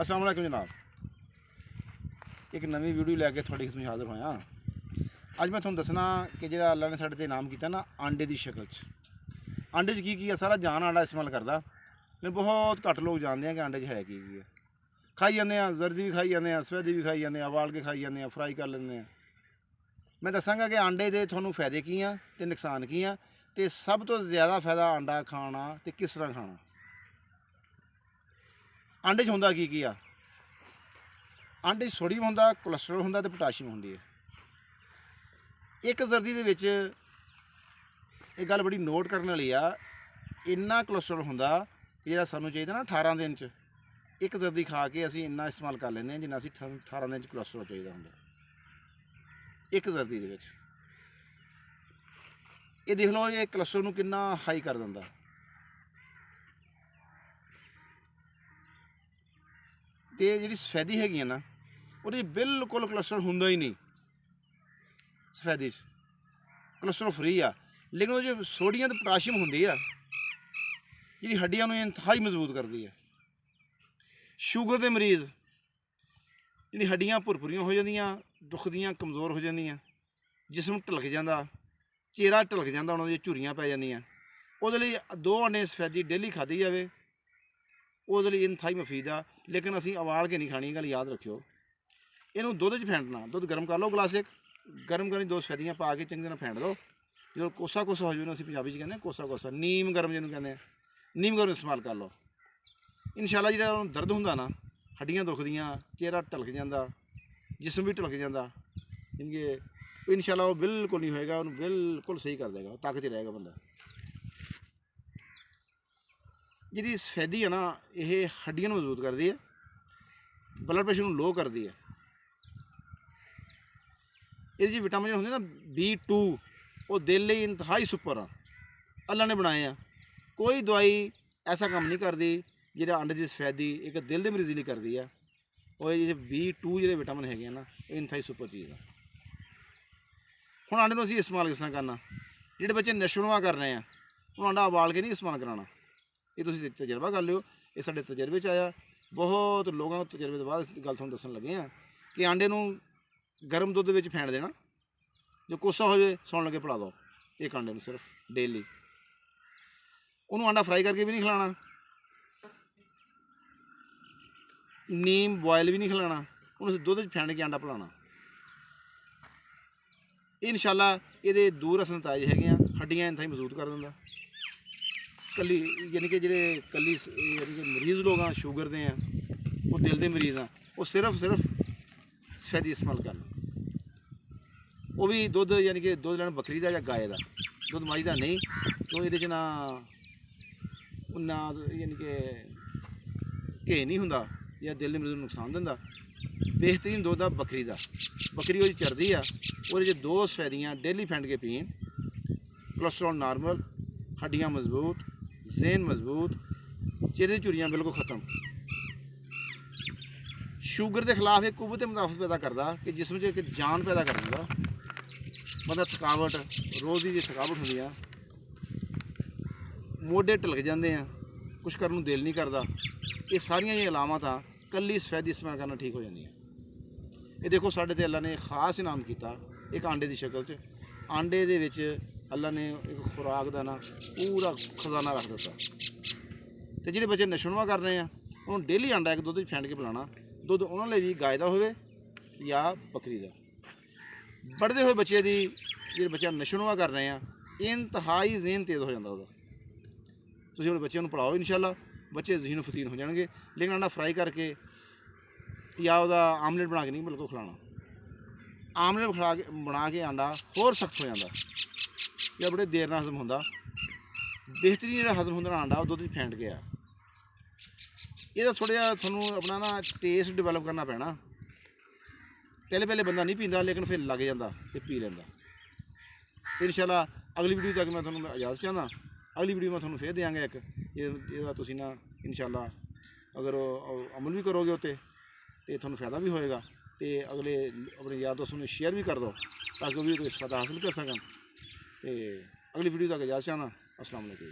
अस्सलाम वालेकुम जनाब, एक नवी वीडियो लैके थोड़ी किस्म हाजिर होया। अज मैं थोड़ा दसना कि जो अल्लाह ने साढ़े ते इनाम किया ना आंडे की शक्ल आंडे की सारा जान आंडा इस्तेमाल करता, लेकिन बहुत घट लोग जानते हैं कि आंडे है की है। खाई जाने जर्दी भी खाई जाने, सफेदी भी खाई जाने, उबाल के खाई जाने, फ्राई कर लें। मैं दसागा कि आंडे के थोनों फायदे की हैं तो नुकसान की हैं, तो सब तो ज़्यादा फायदा आंडा खाना तो किस तरह खाना। आंडे होंदा की आ, आंडे सोडियम होंदा, कोलेस्ट्रोल होंदा ते पोटाशियम होंदी है। एक जर्दी दे विच एक गल बड़ी नोट करने वाली आ, इन्ना कोलेस्ट्रोल होंदा जिहड़ा सानूं चाहिदा ना 18 दिन च। एक जर्दी खा के असीं इन्ना इस्तेमाल कर लैंदे जिन्ना असीं 18 दिन च कोलेस्ट्रोल चाहिदा होंदा एक जर्दी दे विच। ये देख लो ये कोलेस्ट्रोल नूं किन्ना हाई कर दिंदा। तो जी सफेदी हैगी ना वो बिल्कुल कोलेस्ट्रोल होंदा ही नहीं, सफेदी कोलेस्ट्रोल फ्री आ, लेकिन वो जो सोडियम तो पोटाशियम होंदी आ जी हड्डियां नूं इंतहाई मजबूत करती है। शूगर के मरीज़ जी हड्डियां भुरभुरियां हो जांदियां, दुखदियां, कमज़ोर हो जांदियां, जिसम ढलक जाता, चेहरा ढलक जाता, उन्होंने झुरियां पै जांदियां। वो 2 अंडे सफेदी डेली खाधी जाए वो इंतहाई मुफीद आ, लेकिन असीं उबाल के नहीं खानी। गल याद रखियो, इनू दुध च फेंटना, दुध गर्म कर लो गिलास एक, गर्म करी 2 सफेदियां पा के चंगी तरह फेंट दो। जो कोसा कोसा हो जाए, पंजाबी कहते हैं कोसा कोसा, नीम गर्म जिन्होंने कहते हैं, नीम गर्म इस्तेमाल कर लो। इंशाल्लाह जो दर्द होंदा ना, हड्डियां दुखदियां, चेहरा ढलक जाता, जिसम भी ढलक जाता, इनके इंशाल्लाह वो बिल्कुल नहीं होएगा, उन्हें बिल्कुल सही कर देगा, ताकत ही रहेगा बंदा। जी सफेदी है ना, ये हड्डियां मजबूत करती है, ब्लड प्रेशर लो करती है। ये विटामिन होंगे ना B2, वो दिल लिए इंतहाई सुपर आ, अल्लाह ने बनाए आ। कोई दवाई ऐसा काम नहीं करती जो अंडे की सफेदी एक दिल के मरीज़ लिए करती है। और ये B2 जो विटामिन है ना, ये इंतहाई सुपर चीज़ है। हुण अंडे को असीं इस्तेमाल किस तरह करना, जो बच्चे नशोनुमा कर रहे हैं उन्होंने अंडा उबाल के नहीं इस्तेमाल कराना। ये तुसीं तजर्बा कर लियो, ये साडे तजर्बे च आया। बहुत लोगों के तजर्बे के बाद गल तुहानूं दस्सण लगे हैं कि अंडे नूं गर्म दुध विच फेंट देना, जो कोसा हो जाए सौण लगे पिला दो एक अंडे नूं सिर्फ डेली। उन्होंने अंडा फ्राई करके भी नहीं खिलाना, नीम बॉयल भी नहीं खिलाना, उन्होंने दुध फेंट के अंडा पिलाना। इंशाल्लाह ये दूर असर नताज है, हड्डियां इंतहाई मजबूत कर दिंदा। कली यानी कि जो कली यानी कि मरीज़ लोग हैं शूगर के हैं, वो दिल के मरीज़ हैं, वो सिर्फ सफेदी इस्तेमाल करना। वो भी दुध यानी कि दुध लैना बकरी का या गाय का, दुध मई का नहीं। तो ये ना यानी कि घे नहीं होंदा या दिल के मरीज़ को नुकसान दिंदा। बेहतरीन दुध आ बकरी का, बकरी वो चरदी आ, वो 2 सफेदियाँ डेली फेंट के पीन, कोलेस्ट्रोल नॉर्मल, हड्डियाँ मजबूत, ज़हन मजबूत, चेहरे की झुरियाँ बिल्कुल ख़त्म। शूगर के खिलाफ एक कुव्वत मुदाफ़त पैदा करता कि जिसम च एक जान पैदा कर दिंदा। मतलब थकावट, रोज़ की थकावट होंदी आ, मोढे ढलक जाते हैं, कुछ करने को दिल नहीं करता, ये सारिया जी अलामत आ कली सफेदी इस्तेमाल करना ठीक हो जाती है। ये देखो साढ़े ते अल्लाह ने खास इनाम किया एक आंडे की शक्ल च। आंडे दे विच अल्लाह ने एक खुराक का ना पूरा खजाना रख दिता। तो जो बच्चे नशोनुमा कर रहे हैं उन्होंने डेली आंडा एक दुध फेंट के पिलाना। दुध उन्होंने भी गाय का हो या बकरी का। बढ़ते हुए बच्चे की जो बच्चा नशोनुमा कर रहे हैं इंतहाई ज़हन तेज़ हो जाता वह। तुम अपने बच्चों को पढ़ाओ, इंशाल्लाह बच्चे ज़हीन फतीन हो जाएंगे। लेकिन अंडा फ्राई करके या वह आमलेट बना के नहीं बिल्कुल खिलाना। आमलेट खिला के बना के अंडा होर सख्त हो जाता या बड़े देर नाल हजम होंदा। बेहतरीन जो हजम होंदा अंडा वो दुध फेंट के आ। ये थोड़ा जिहा तुहानूं अपना ना टेस्ट डिवेलप करना पैना। पहले बंदा नहीं पींदा, लेकिन फिर लग जाता तो पी लैंदा। इंशाल्लाह अगली वीडियो तक मैं तुहानूं इजाज़त चाहना। अगली वीडियो में तुहानूं फिर देंगे एक, ये तुसीं ना इंशाल्लाह अगर अमल भी करोगे उत्ते तो तुहानूं फ़ायदा भी होएगा। तो अगले अपने यार दोस्तों ने शेयर भी कर दो ताकि वो भी कोई फ़ायदा हासिल कर सकन। तो अगली वीडियो तक इजाज़त चाहना। अस्सलाम वालेकुम।